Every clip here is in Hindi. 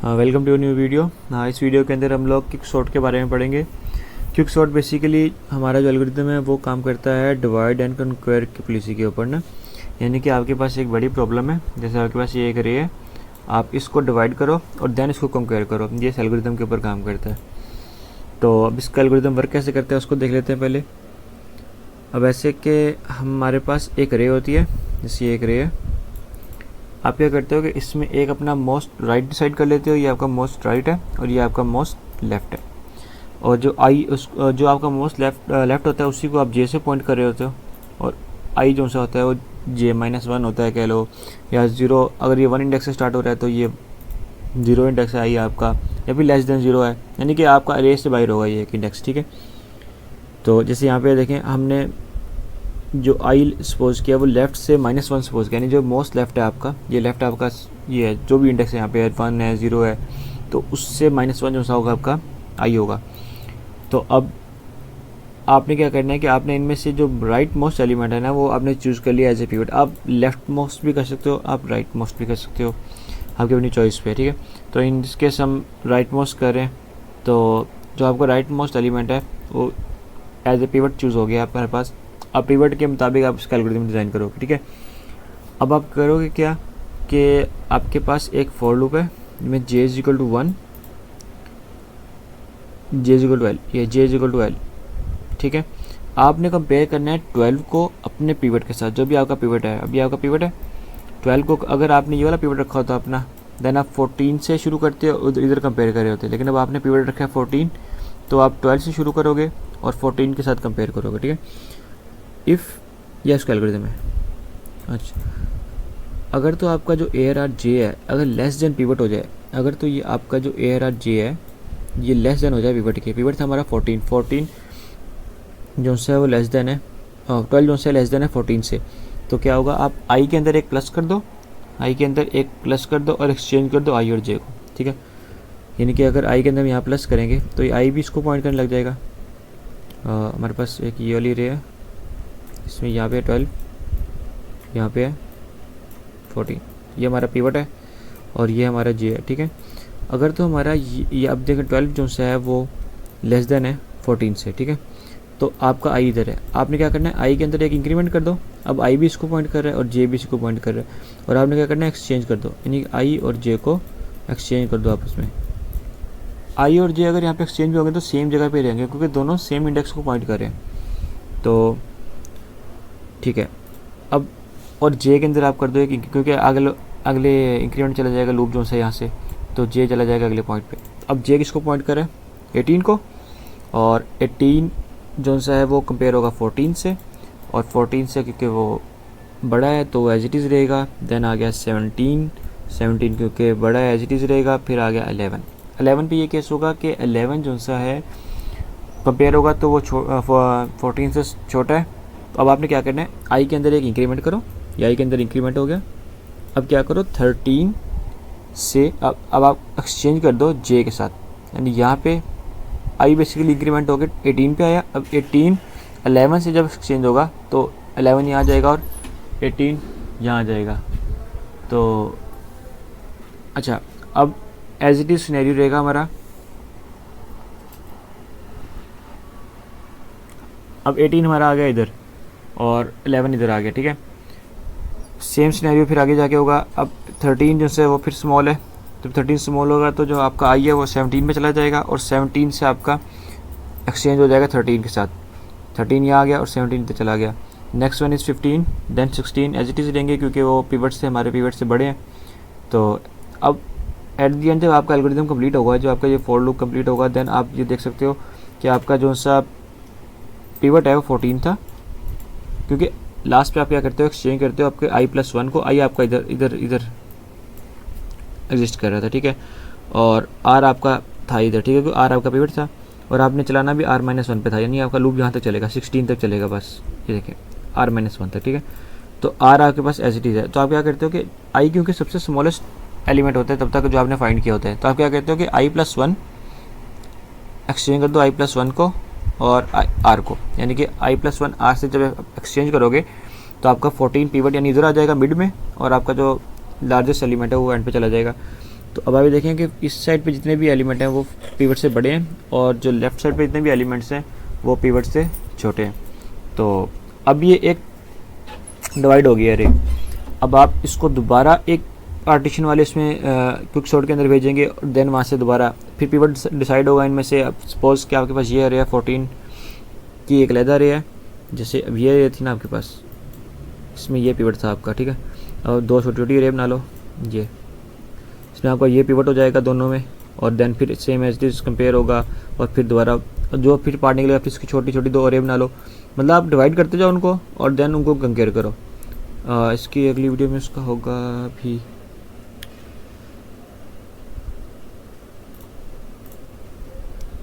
Welcome to new video. इस वीडियो के अंदर हम लोग क्विक सॉर्ट के बारे में पढ़ेंगे। क्विक सॉर्ट बेसिकली हमारा जो एल्गोरिथम है वो काम करता है डिवाइड एंड कन्क्वेयर की पॉलिसी के ऊपर ना। यानी कि आपके पास एक बड़ी प्रॉब्लम है, जैसे आपके पास ये एक रे है, आप इसको डिवाइड करो और देन इसको कंपेयर करो। ये इस एल्गोरिथम के ऊपर काम करता है। तो अब इसका एल्गोरिथम वर्क कैसे करता है उसको देख लेते हैं पहले। अब ऐसे कि हमारे पास एक रे होती है, जैसे ये एक रे है। आप क्या करते हो कि इसमें एक अपना मोस्ट राइट डिसाइड कर लेते हो, ये आपका मोस्ट राइट है और ये आपका मोस्ट लेफ़्ट है। और जो जो आपका मोस्ट लेफ़्ट होता है उसी को आप जे से पॉइंट कर रहे होते हो, और आई जो सा होता है वो J-1 होता है कह लो, या 0। अगर ये 1 इंडेक्स से स्टार्ट हो रहा है तो ये 0 इंडेक्स है आई आपका, या फिर लेस देन 0 है, यानी कि आपका अरे से बाहर होगा ये एक इंडेक्स। ठीक है, तो जैसे यहाँ पे देखें हमने जो आई सपोज किया वो लेफ़्ट से -1 सपोज किया, यानी जो मोस्ट लेफ़्ट है आपका, ये लेफ़्ट आपका ये है, जो भी इंडेक्स है यहाँ पे 1 है 0 है, तो उससे -1 जो सा होगा आपका आई होगा। तो अब आपने क्या करना है कि आपने इनमें से जो राइट मोस्ट एलिमेंट है ना वो आपने चूज़ कर लिया एज ए पिवट। आप लेफ़्ट मोस्ट भी कर सकते हो, आप राइट मोस्ट भी कर सकते हो, आपकी अपनी चॉइस पे। ठीक है, तो इन दिस केस हम राइट मोस्ट करें, तो जो आपका राइट मोस्ट एलिमेंट है वो एज ए पिवट चूज़ हो गया आपके पास। अब पिवट के मुताबिक आप इसका एल्गोरिथम डिज़ाइन करोगे। ठीक है, अब आप करोगे क्या कि आपके पास एक फॉर लूप है जिसमें J=1, J=L, ये J=L। ठीक है, आपने कंपेयर करना है 12 को अपने पिवट के साथ, जो भी आपका पिवट है। अभी आपका पिवट है 12 को, अगर आपने ये वाला पिवट रखा होता अपना, देन आप 14 से शुरू करते हो, इधर कंपेयर कर रहे होते। लेकिन अब आपने पिवट रखा है 14, तो आप 12 से शुरू करोगे और 14 के साथ कंपेयर करोगे। ठीक है, इफ़ यह इसका एल्गोरिथम है। अच्छा, अगर तो आपका जो ARR J है अगर लेस देन पिवट हो जाए, अगर तो ये आपका जो ARR J है ये लेस देन हो जाए पिवट के, पिवट था हमारा 14 जो से है वो लेस देन है 12 जो से लेस देन है 14 से, तो क्या होगा, आप आई के अंदर एक प्लस कर दो, आई के अंदर एक प्लस कर दो और एक्सचेंज कर दो आई और जे को। ठीक है, यानी कि अगर आई के अंदर हम यहाँ प्लस करेंगे तो ये आई भी इसको पॉइंट करने लग जाएगा। हमारे पास एक ये वाली रे है, इसमें यहाँ पे 12, यहाँ पे है 14, ये हमारा पिवट है और ये हमारा जे है। ठीक है, अगर तो हमारा ये अब देखें 12 जो सा है वो लेस देन है 14 से। ठीक है, तो आपका आई इधर है, आपने क्या करना है आई के अंदर एक इंक्रीमेंट कर दो। अब आई भी इसको पॉइंट कर रहा है और जे भी इसको पॉइंट कर रहा है, और आपने क्या करना है एक्सचेंज कर दो, यानी आई और जे को एक्सचेंज कर दो आपस में। आई और जे अगर यहाँ पे एक्सचेंज भी होंगे तो सेम जगह पे रहेंगे, क्योंकि दोनों सेम इंडेक्स को पॉइंट कर रहे हैं। तो ठीक है, अब और जे के अंदर आप कर दो एक, क्योंकि अगले इंक्रीमेंट चला जाएगा लूप जो से यहाँ से, तो जे चला जाएगा अगले पॉइंट पे। अब जे किसको पॉइंट करे 18 को, और 18 जो सा है वो कंपेयर होगा 14 से, और 14 से क्योंकि वो बड़ा है तो एज इट इज़ रहेगा। देन आ गया 17 क्योंकि बड़ा है एज इट इज़ रहेगा। फिर आ गया 11 पे ये केस होगा कि 11 जो सा है कंपेयर होगा तो वो 14 से छोटा है। तो अब आपने क्या करना है आई के अंदर एक इंक्रीमेंट करो, या आई के अंदर इंक्रीमेंट हो गया। अब क्या करो 13 से अब आप एक्सचेंज कर दो जे के साथ, यानी यहाँ पे आई बेसिकली इंक्रीमेंट हो गया 18 पे आया। अब 18 11 से जब एक्सचेंज होगा तो 11 यहाँ आ जाएगा और 18 यहाँ आ जाएगा। तो अच्छा, अब एज इट इज़ सिनेरियो रहेगा हमारा। अब 18 हमारा आ गया इधर और 11 इधर आ गया। ठीक है, सेम सिनेरियो फिर आगे जाके होगा। अब 13 जो से वो फिर स्मॉल है, जब 13 स्मॉल होगा तो जो आपका आई है वो 17 में चला जाएगा, और 17 से आपका एक्सचेंज हो जाएगा 13 के साथ। 13 यहाँ आ गया और 17 पे चला गया। Next one is 15, then 16 as it is रहेंगे क्योंकि वो पिवट से हमारे पिवट से बड़े हैं। तो अब एट दी एंड जब आपका एल्गोरिथम कंप्लीट होगा, जो आपका ये फॉर लूप कंप्लीट होगा, देन आप ये देख सकते हो कि आपका जो सा पिवट है वो 14 था, क्योंकि लास्ट पे आप क्या करते हो एक्सचेंज करते हो आपके i+1 को। आई आपका इधर एग्जिस्ट कर रहा था। ठीक है, और आर आपका था इधर। ठीक है, क्योंकि आर आपका पिवट था और आपने चलाना भी r-1 पे था, यानी आपका लूप यहाँ तक चलेगा 16 तक चलेगा बस। ये देखें r-1 तक। ठीक है, तो आर आपके पास एज इट इज़ है। तो आप क्या करते हो कि आई क्योंकि सबसे स्मॉलेस्ट एलिमेंट होता है तब तक जो आपने फाइंड किया होता है, तो आप क्या करते हो कि i+1 एक्सचेंज कर दो i+1 को और आर को, यानी कि i+1 आर से जब एक्सचेंज करोगे तो आपका 14 पिवट यानी इधर आ जाएगा मिड में, और आपका जो लार्जेस्ट एलिमेंट है वो एंड पे चला जाएगा। तो अब अभी देखें कि इस साइड पे जितने भी एलिमेंट हैं वो पिवट से बड़े हैं और जो लेफ़्ट साइड पे जितने भी एलिमेंट्स हैं वो पिवट से छोटे हैं। तो अब ये एक डिवाइड हो गया अरे। अब आप इसको दोबारा एक पार्टीशन वाले इसमें क्विक सॉर्ट के अंदर भेजेंगे और देन वहाँ से दोबारा फिर पिवट डिसाइड होगा इनमें से। अब सपोज़ कि आपके पास ये अरे है 14 की एक अलग अरे है, जैसे अब ये अरे थी ना आपके पास, इसमें ये पिवट था आपका, ठीक है। और दो छोटी छोटी अरे बना लो, ये इसमें आपका ये पिवट हो जाएगा दोनों में, और देन फिर सेम एज दिस कंपेयर होगा और फिर दोबारा जो फिर पार्ट निकलेगा फिर इसकी छोटी छोटी दो अरे बना लो। मतलब आप डिवाइड करते जाओ उनको और देन उनको कंपेयर करो। इसकी अगली वीडियो में उसका होगा भी,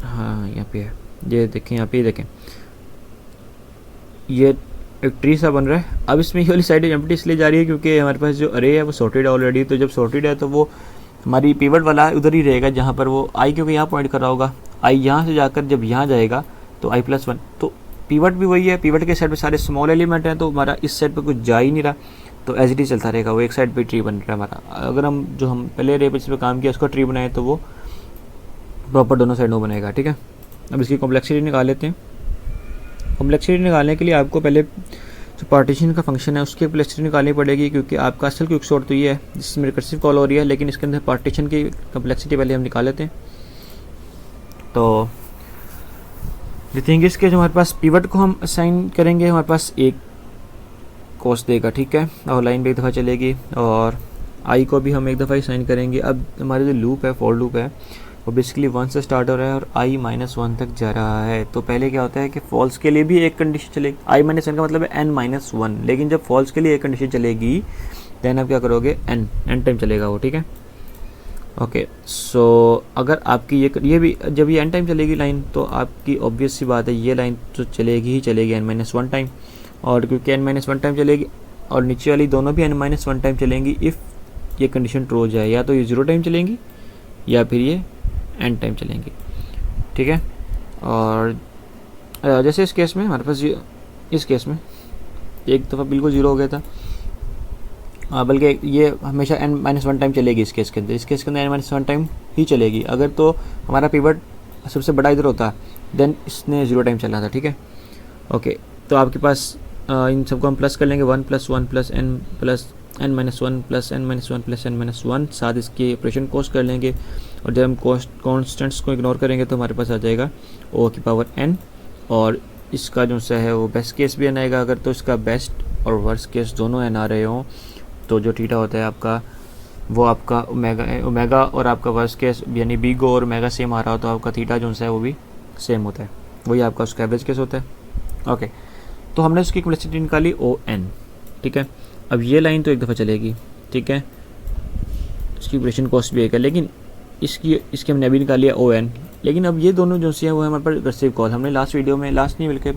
हाँ यहाँ पे है, ये देखें यहाँ पे, ये देखें ये एक ट्री सा बन रहा है। अब इसमें ये वाली साइड एम्प्टी इसलिए जा रही है क्योंकि हमारे पास जो अरे है वो सॉर्टेड है ऑलरेडी। तो जब सॉर्टेड है तो वो हमारी पिवट वाला उधर ही रहेगा जहाँ पर वो आई, क्योंकि यहाँ पॉइंट कर रहा होगा। आई यहाँ से जाकर जब यहाँ जाएगा तो i+1, तो पिवट भी वही है। पिवट के साइड पे सारे स्मॉल एलिमेंट हैं तो हमारा इस साइड पे कुछ जा ही नहीं रहा, तो एज इट इज चलता रहेगा, वो एक साइड पे ट्री बन रहा है हमारा। अगर हम पहले रे पे काम किया उसका ट्री बनाए तो वो प्रॉपर दोनों साइडों बनेगा, ठीक है। अब इसकी कॉम्प्लेक्सिटी निकाल लेते हैं। कॉम्प्लेक्सिटी निकालने के लिए आपको पहले जो पार्टीशन का फंक्शन है उसकी कॉम्प्लेक्सिटी निकालनी पड़ेगी, क्योंकि आपका असल क्विक सॉर्ट तो ये है जिसमें रिकर्सिव कॉल हो रही है, लेकिन इसके अंदर पार्टीशन की कॉम्प्लेक्सिटी पहले हम निकाल लेते हैं। तो द थिंग इज के जो हमारे पास पिवट को हम असाइन करेंगे हमारे पास एक कॉस्ट देगा, ठीक है, और लाइन भी एक दफ़ा चलेगी, और आई को भी हम एक दफ़ा असाइन करेंगे। अब हमारे जो लूप है, फॉर लूप है, वो बेसिकली 1 से स्टार्ट हो रहा है और i-1 तक जा रहा है। तो पहले क्या होता है कि फॉल्स के लिए भी एक कंडीशन चलेगी, i-1 का मतलब है n-1, लेकिन जब फॉल्स के लिए एक कंडीशन चलेगी देन आप क्या करोगे, n टाइम चलेगा वो, ठीक है। ओके, सो अगर आपकी ये भी जब ये n टाइम चलेगी लाइन, तो आपकी ऑब्वियस सी बात है ये लाइन तो चलेगी ही चलेगी n-1 टाइम, और क्योंकि n-1 टाइम चलेगी और नीचे वाली दोनों भी n-1 टाइम चलेंगी इफ़ ये कंडीशन ट्रू हो जाए, या तो ये 0 टाइम चलेंगी या फिर ये n टाइम चलेंगी, ठीक है। और जैसे इस केस में हमारे पास इस केस में एक दफ़ा बिल्कुल 0 हो गया था, बल्कि ये हमेशा n-1 टाइम चलेगी इस केस के अंदर। इस केस के अंदर n-1 टाइम ही चलेगी। अगर तो हमारा पिवट सबसे बड़ा इधर होता देन इसने 0 टाइम चला था, ठीक है। ओके, तो आपके पास इन सबको हम प्लस कर लेंगे, 1 + 1 + n + n-1 + n-1 + n-1, साथ इसके ऑपरेशन कोस्ट कर लेंगे, और जब हम कॉन्स्टेंट्स को इग्नोर करेंगे तो हमारे पास आ जाएगा O⁴n, और इसका जो सा है वो बेस्ट केस भी n आएगा। अगर तो इसका बेस्ट और वर्स्ट केस दोनों n आ रहे हों तो जो थीटा होता है आपका वो आपका ओमेगा और आपका वर्स्ट केस यानी बिग और ओमेगा सेम आ रहा हो तो आपका थीटा जो सा है वो भी सेम होता है, वही आपका उसका एवरेज केस होता है। ओके, तो हमने उसकी कॉम्प्लेक्सिटी निकाली ON, ठीक है। अब ये लाइन तो एक दफ़ा चलेगी, ठीक है, इसकी ऑपरेशन कॉस्ट भी एक है, लेकिन इसकी हमने अभी निकाली है ON। लेकिन अब ये दोनों जो सी हैं वो हमारे पास रिकर्सिव कॉल, हमने लास्ट वीडियो में, लास्ट नहीं बल्कि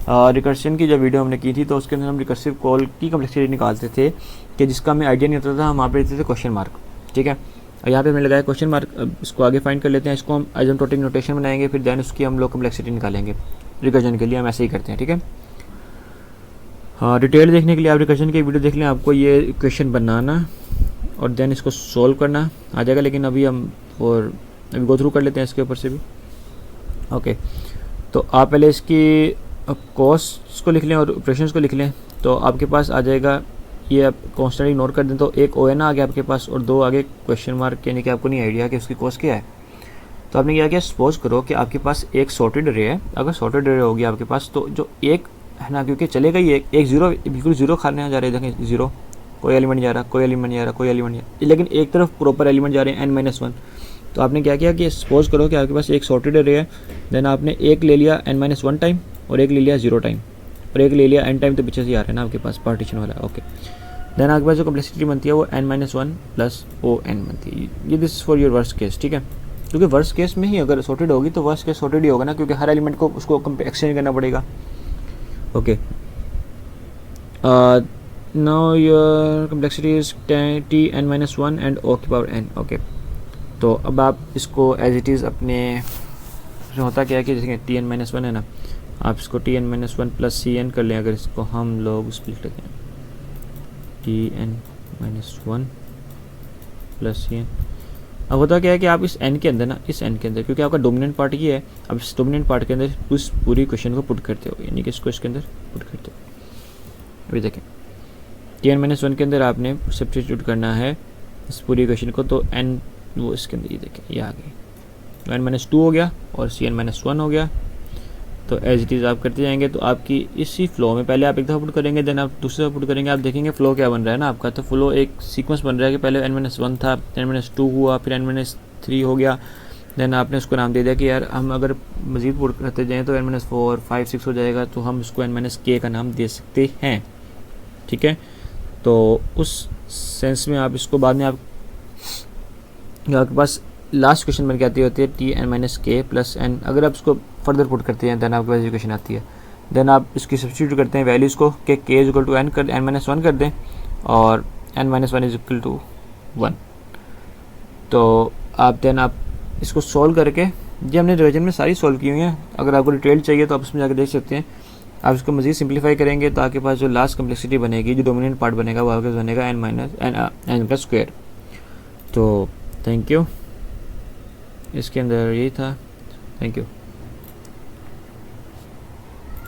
रिकर्शन की जब वीडियो हमने की थी तो उसके अंदर हम रिकर्सिव कॉल की कॉम्प्लेक्सिटी निकालते थे कि जिसका हमें आइडिया नहीं होता था, हम वहाँ पे देते थे क्वेश्चन मार्क, ठीक है। और यहाँ पे हमने लगाया क्वेश्चन मार्क। अब इसको आगे फाइंड कर लेते हैं, इसको हम आइसोम्प्टोटिक नोटेशन बनाएंगे, फिर दैन उसकी हम लोग कॉम्प्लेक्सिटी निकालेंगे। रिकर्जन के लिए हम ऐसे ही करते हैं, ठीक है। हाँ, डिटेल देखने के लिए आप रिकर्जन की वीडियो देख लें, आपको ये इक्वेशन बनाना और देन इसको सोल्व करना आ जाएगा। लेकिन अभी हम और अभी गो थ्रू कर लेते हैं इसके ऊपर से भी। ओके, तो आप पहले इसकी कॉस्ट को लिख लें और ऑपरेशंस को लिख लें, तो आपके पास आ जाएगा, ये आप कॉन्स्टेंट इग्नोर कर दें तो एक ON आ गया आपके पास और 2 आगे क्वेश्चन मार्क, यानी कि आपको नहीं आइडिया कि उसकी कॉस्ट क्या है। तो आपने क्या किया, सपोज करो कि आपके पास एक सॉर्टेड अरे है। अगर सॉर्टेड अरे होगी आपके पास तो जो एक है ना, क्योंकि चलेगा ही एक 0 बिल्कुल 0 खाने जा रहे हैं, देखें 0 कोई एलिमेंट जा रहा, कोई एलिमेंट जा रहा, कोई एलिमेंट जा रहा, लेकिन एक तरफ प्रॉपर एलिमेंट जा रहे हैं n-1। तो आपने क्या किया कि सपोज करो कि आपके पास एक सॉर्टेड अरे है, देन आपने एक ले लिया n-1 टाइम और एक ले लिया 0 टाइम और एक ले लिया n टाइम, तो पीछे से आ रहा है ना आपके पास पार्टीशन वाला। ओके, देन आपके पास जो कॉम्प्लेक्सिटी बनती है वो n-1 + ON बनती है। ये this for your worst case, ठीक है, क्योंकि वर्स्ट केस में ही अगर सॉर्टेड होगी तो वर्स्ट केस सॉर्टेड ही होगा ना, क्योंकि हर एलिमेंट को उसको एक्सचेंज करना पड़ेगा। Okay, now your complexity is Tn-1 and O⁴n। Okay, तो अब आप इसको एज इट इज़ अपने जो होता क्या है कि जैसे Tn-1 है ना, आप इसको Tn-1 + Cn कर लें। अगर इसको हम लोग स्प्लिट करें Tn-1 + Cn, अब होता क्या है कि आप इस n के अंदर ना, इस n के अंदर, क्योंकि आपका डोमिनेंट पार्ट ये है, अब इस डोमिनेंट पार्ट के अंदर उस पूरी क्वेश्चन को पुट करते हो, यानी कि इसको इसके अंदर पुट करते हो। अभी देखें Tn-1 के अंदर आपने सब्स्टिट्यूट करना है इस पूरी क्वेश्चन को, तो n वो इसके अंदर, ये देखें ये आ गई, n-2 हो गया और Cn-1 हो गया। तो एज इट इज़ आप करते जाएंगे, तो आपकी इसी फ्लो में पहले आप एक दफ़ा पुट करेंगे, देन आप दूसरी दफ़ा पुट करेंगे, आप देखेंगे फ्लो क्या बन रहा है ना आपका। तो फ्लो एक सीक्वेंस बन रहा है कि पहले n-1 था, n-2 हुआ, फिर n-3 हो गया, देन आपने उसको नाम दे दिया कि यार हम अगर मज़ीद पुट करते जाएँ तो n-4 5 6 हो जाएगा, तो हम उसको n-k का नाम दे सकते हैं। ठीक है, तो उस सेंस में आप इसको बाद में आपके पास लास्ट क्वेश्चन बन के आती होती है Tn-k प्लस n। अगर आप इसको फर्दर पुट करते हैं देन आपके पास इक्वेशन आती है, देन आप इसकी सब्स्टिट्यूट करते हैं वैल्यूज़ को कि k is equal to n कर n-1 कर दें और n-1 इज इक्वल टू 1। तो आप देन आप इसको सॉल्व करके, ये हमने रिवीजन में सारी सॉल्व की हुई हैं, अगर आपको डिटेल चाहिए तो आप उसमें जाकर देख सकते हैं। आप इसको मज़ीद सिंप्लीफाई करेंगे तो आपके पास जो लास्ट कम्प्लेक्सिटी बनेगी, जो डोमिनेंट पार्ट बनेगा, वो आपके पास बनेगा n का स्क्वायर। तो थैंक यू, इसके अंदर यही था। Thank you.